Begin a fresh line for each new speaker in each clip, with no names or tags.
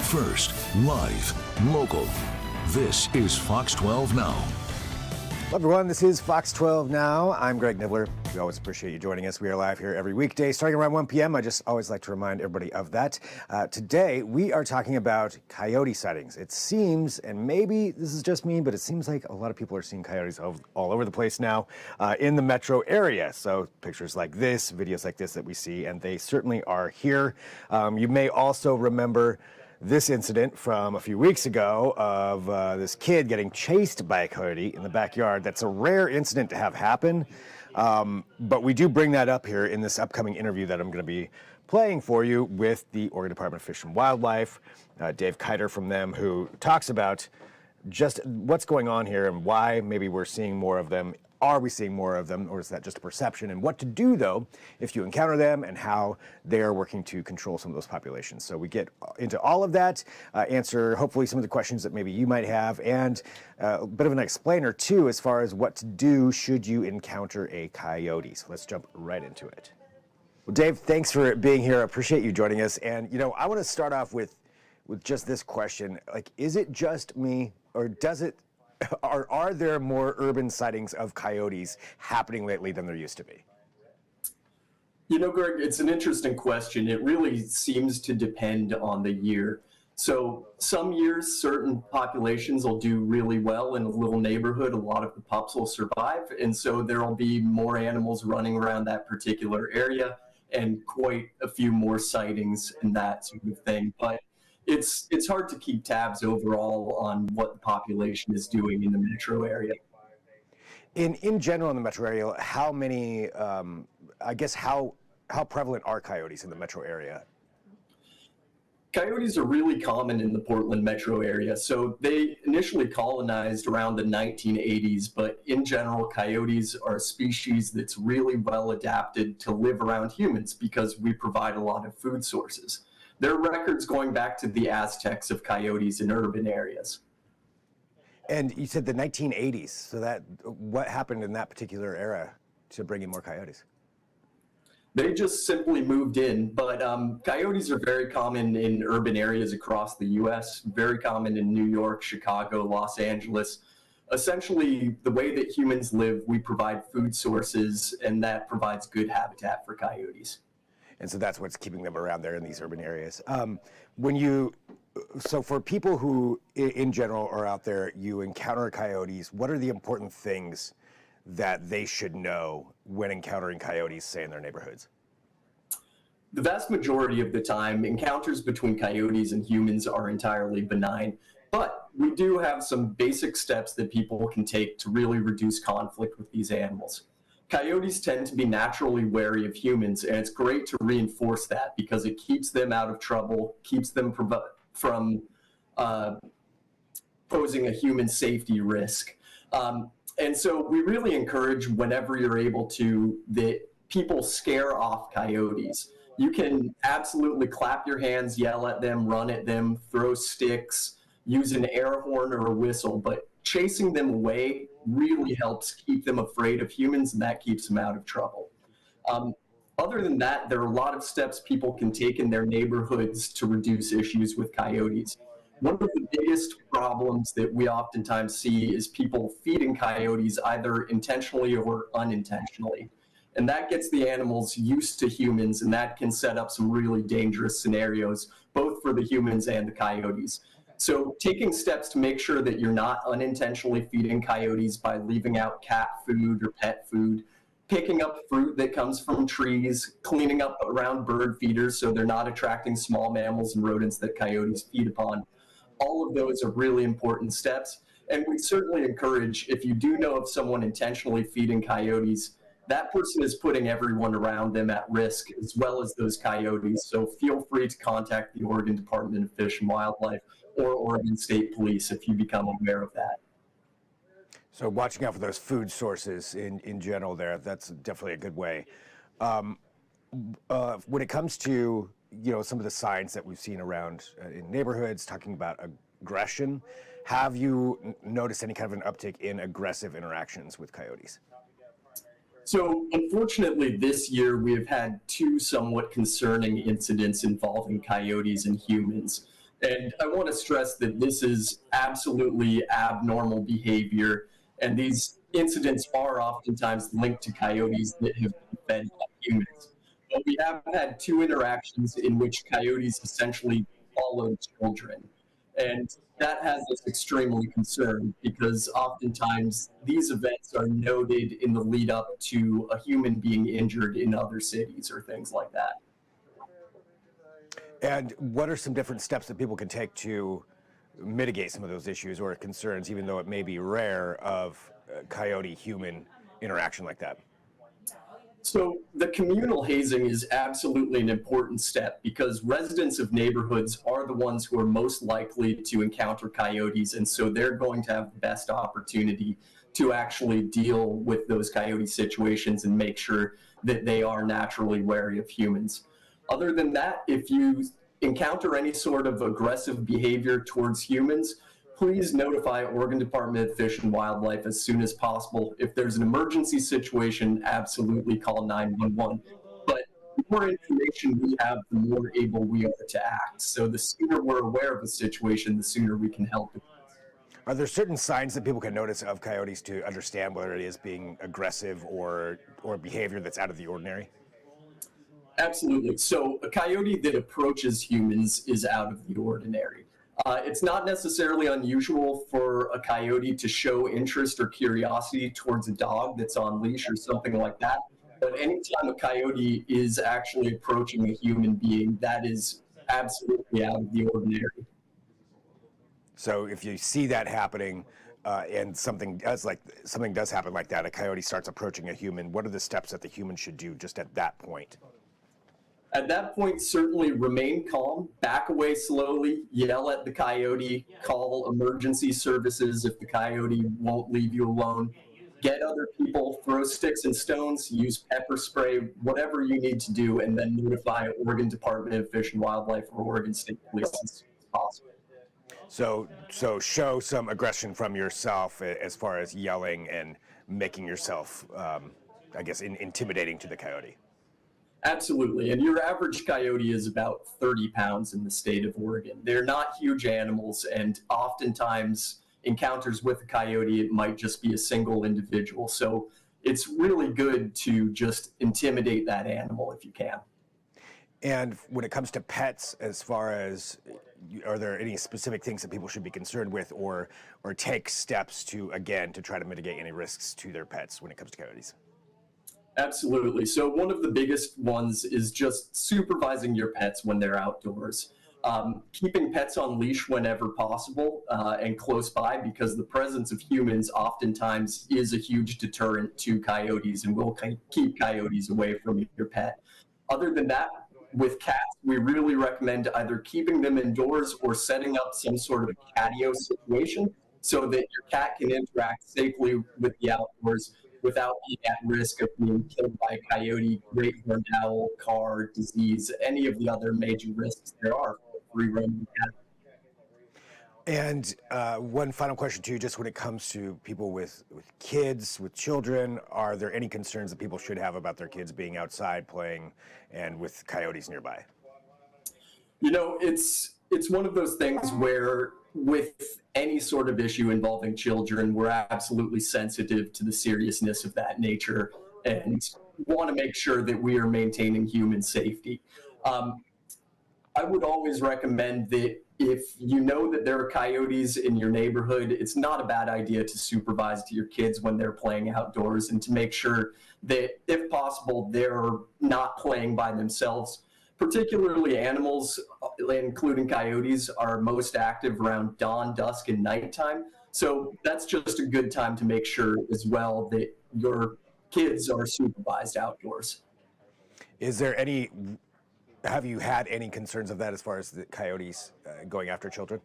First, live, local. This is Fox 12 Now.
Hello everyone, this is Fox 12 Now. I'm Greg Nibbler. We always appreciate you joining us. We are live here every weekday starting around 1 p.m. I just always like to remind everybody of that. Today, we are talking about coyote sightings. It seems, and maybe this is just me, but it seems like a lot of people are seeing coyotes all over the place now in the metro area. So pictures like this, videos like this that we see, and they certainly are here. You may also remember this incident from a few weeks ago of this kid getting chased by a coyote in the backyard. That's a rare incident to have happen, but we do bring that up here in this upcoming interview that I'm going to be playing for you with the Oregon Department of Fish and Wildlife, Dave Keiter from them, who talks about just what's going on here and why maybe we're seeing more of them. Are we seeing more of them, or is that just a perception? And what to do, though, if you encounter them, and how they're working to control some of those populations. So we get into all of that, answer hopefully some of the questions that maybe you might have, and a bit of an explainer, too, as far as what to do should you encounter a coyote. So let's jump right into it. Well, Dave, thanks for being here. I appreciate you joining us. And, you know, I want to start off with just this question. Like, is it just me, or does it... Are there more urban sightings of coyotes happening lately than there used to be?
You know, Greg, it's an interesting question. It really seems to depend on the year. So some years, certain populations will do really well in a little neighborhood. A lot of the pups will survive. And so there will be more animals running around that particular area and quite a few more sightings and that sort of thing. But it's hard to keep tabs overall on what the population is doing in the metro area.
In general, in the metro area, how many, I guess, how prevalent are coyotes in the metro area?
Coyotes are really common in the Portland metro area. So they initially colonized around the 1980s, but in general, coyotes are a species that's really well adapted to live around humans because we provide a lot of food sources. There are records going back to the Aztecs of coyotes in urban areas.
And you said the 1980s, so what happened in that particular era to bring in more coyotes?
They just simply moved in, but coyotes are very common in urban areas across the U.S., very common in New York, Chicago, Los Angeles. Essentially, the way that humans live, we provide food sources, and that provides good habitat for coyotes.
And so that's what's keeping them around there in these urban areas. So for people who, in general, are out there, you encounter coyotes, what are the important things that they should know when encountering coyotes, say, in their neighborhoods?
The vast majority of the time, encounters between coyotes and humans are entirely benign, but we do have some basic steps that people can take to really reduce conflict with these animals. Coyotes tend to be naturally wary of humans, and it's great to reinforce that because it keeps them out of trouble, keeps them from posing a human safety risk. And so we really encourage, whenever you're able to, that people scare off coyotes. You can absolutely clap your hands, yell at them, run at them, throw sticks, use an air horn or a whistle, but chasing them away really helps keep them afraid of humans, and that keeps them out of trouble. Other than that, there are a lot of steps people can take in their neighborhoods to reduce issues with coyotes. One of the biggest problems that we oftentimes see is people feeding coyotes either intentionally or unintentionally. And that gets the animals used to humans, and that can set up some really dangerous scenarios, both for the humans and the coyotes. So taking steps to make sure that you're not unintentionally feeding coyotes by leaving out cat food or pet food, picking up fruit that comes from trees, cleaning up around bird feeders so they're not attracting small mammals and rodents that coyotes feed upon. All of those are really important steps. And we certainly encourage, if you do know of someone intentionally feeding coyotes, that person is putting everyone around them at risk, as well as those coyotes. So feel free to contact the Oregon Department of Fish and Wildlife or Oregon State Police if you become aware of that.
So watching out for those food sources in general there, that's definitely a good way. When it comes to, you know, some of the signs that we've seen around in neighborhoods, talking about aggression, have you noticed any kind of an uptick in aggressive interactions with coyotes?
So unfortunately, this year we have had two somewhat concerning incidents involving coyotes and humans. And I want to stress that this is absolutely abnormal behavior, and these incidents are oftentimes linked to coyotes that have been fed by humans. But we have had two interactions in which coyotes essentially followed children. And that has us extremely concerned because oftentimes these events are noted in the lead up to a human being injured in other cities or things like that.
And what are some different steps that people can take to mitigate some of those issues or concerns, even though it may be rare, of coyote-human interaction like that?
So the communal hazing is absolutely an important step because residents of neighborhoods are the ones who are most likely to encounter coyotes, and so they're going to have the best opportunity to actually deal with those coyote situations and make sure that they are naturally wary of humans. Other than that, if you encounter any sort of aggressive behavior towards humans, please notify Oregon Department of Fish and Wildlife as soon as possible. If there's an emergency situation, absolutely call 911. But the more information we have, the more able we are to act. So the sooner we're aware of a situation, the sooner we can help it.
Are there certain signs that people can notice of coyotes to understand whether it is being aggressive or behavior that's out of the ordinary?
Absolutely. So a coyote that approaches humans is out of the ordinary. It's not necessarily unusual for a coyote to show interest or curiosity towards a dog that's on leash or something like that. But anytime a coyote is actually approaching a human being, that is absolutely out of the ordinary.
So if you see that happening, and something does happen like that, a coyote starts approaching a human, what are the steps that the human should do just at that point?
At that point, certainly remain calm, back away slowly, yell at the coyote, call emergency services if the coyote won't leave you alone, get other people, throw sticks and stones, use pepper spray, whatever you need to do, and then notify Oregon Department of Fish and Wildlife or Oregon State Police as soon as possible.
So show some aggression from yourself as far as yelling and making yourself, I guess, intimidating to the coyote.
Absolutely. And your average coyote is about 30 pounds in the state of Oregon. They're not huge animals, and oftentimes encounters with a coyote, it might just be a single individual. So it's really good to just intimidate that animal if you can.
And when it comes to pets, as far as, are there any specific things that people should be concerned with or take steps to try to mitigate any risks to their pets when it comes to coyotes?
Absolutely. So one of the biggest ones is just supervising your pets when they're outdoors. Keeping pets on leash whenever possible and close by, because the presence of humans oftentimes is a huge deterrent to coyotes and will keep coyotes away from your pet. Other than that, with cats, we really recommend either keeping them indoors or setting up some sort of patio situation so that your cat can interact safely with the outdoors without being at risk of being killed by a coyote, great horned owl, car, disease, any of the other major risks there are for a free roaming cat.
And one final question to you, just when it comes to people with kids, with children, are there any concerns that people should have about their kids being outside playing and with coyotes nearby?
You know, it's one of those things where with any sort of issue involving children, we're absolutely sensitive to the seriousness of that nature and want to make sure that we are maintaining human safety. I would always recommend that if you know that there are coyotes in your neighborhood, it's not a bad idea to supervise to your kids when they're playing outdoors and to make sure that, if possible, they're not playing by themselves. Particularly animals, including coyotes, are most active around dawn, dusk, and nighttime. So that's just a good time to make sure as well that your kids are supervised outdoors.
Have you had any concerns of that as far as the coyotes going after children?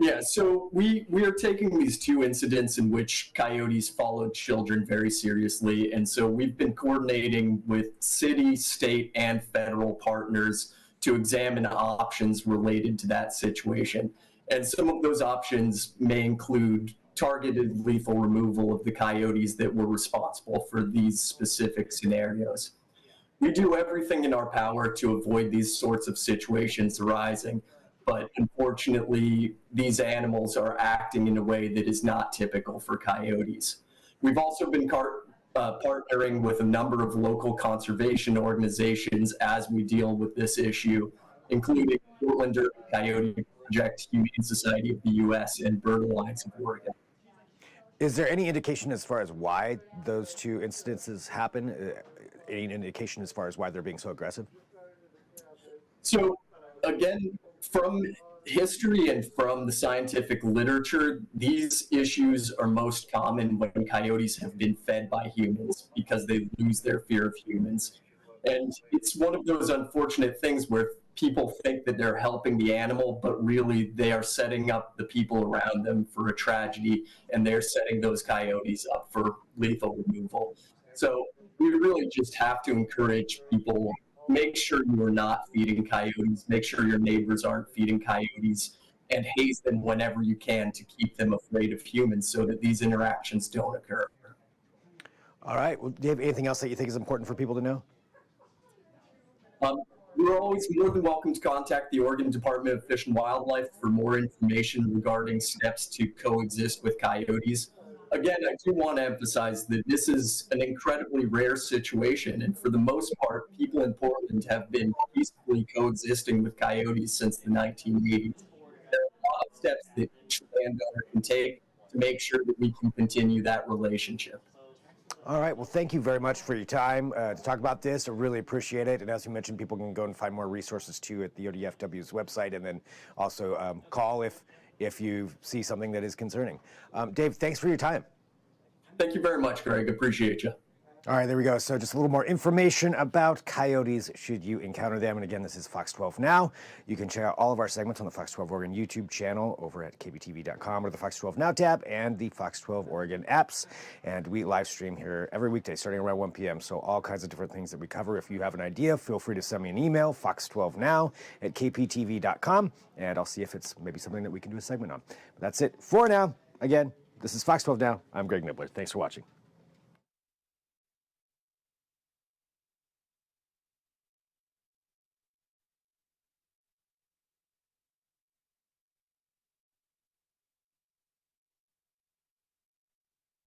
Yeah, so we are taking these two incidents in which coyotes followed children very seriously. And so we've been coordinating with city, state, and federal partners to examine options related to that situation. And some of those options may include targeted lethal removal of the coyotes that were responsible for these specific scenarios. We do everything in our power to avoid these sorts of situations arising. but unfortunately, these animals are acting in a way that is not typical for coyotes. We've also been partnering with a number of local conservation organizations as we deal with this issue, including Portland Derby Coyote Project, Humane Society of the U.S., and Bird Alliance of Oregon.
Is there any indication as far as why those two instances happen? Any indication as far as why they're being so aggressive?
So, again, from history and from the scientific literature, these issues are most common when coyotes have been fed by humans because they lose their fear of humans. And it's one of those unfortunate things where people think that they're helping the animal, but really they are setting up the people around them for a tragedy, and they're setting those coyotes up for lethal removal. So we really just have to encourage people, make sure you are not feeding coyotes, make sure your neighbors aren't feeding coyotes, and haze them whenever you can to keep them afraid of humans so that these interactions don't occur.
All right. Well, do you have anything else that you think is important for people to know?
You're always more than welcome to contact the Oregon Department of Fish and Wildlife for more information regarding steps to coexist with coyotes. Again, I do want to emphasize that this is an incredibly rare situation, and for the most part, people in Portland have been peacefully coexisting with coyotes since the 1980s. There are a lot of steps that each landowner can take to make sure that we can continue that relationship.
All right. Well, thank you very much for your time to talk about this. I really appreciate it. And as you mentioned, people can go and find more resources too at the ODFW's website, and then also call if you see something that is concerning. Dave, thanks for your time.
Thank you very much, Greg. Appreciate you.
All right, there we go. So just a little more information about coyotes should you encounter them. And again, this is Fox 12 Now. You can check out all of our segments on the Fox 12 Oregon YouTube channel over at KPTV.com or the Fox 12 Now tab and the Fox 12 Oregon apps. And we live stream here every weekday starting around 1 p.m. So all kinds of different things that we cover. If you have an idea, feel free to send me an email, fox12now at kptv.com, and I'll see if it's maybe something that we can do a segment on. But that's it for now. Again, this is Fox 12 Now. I'm Greg Nibbler. Thanks for watching.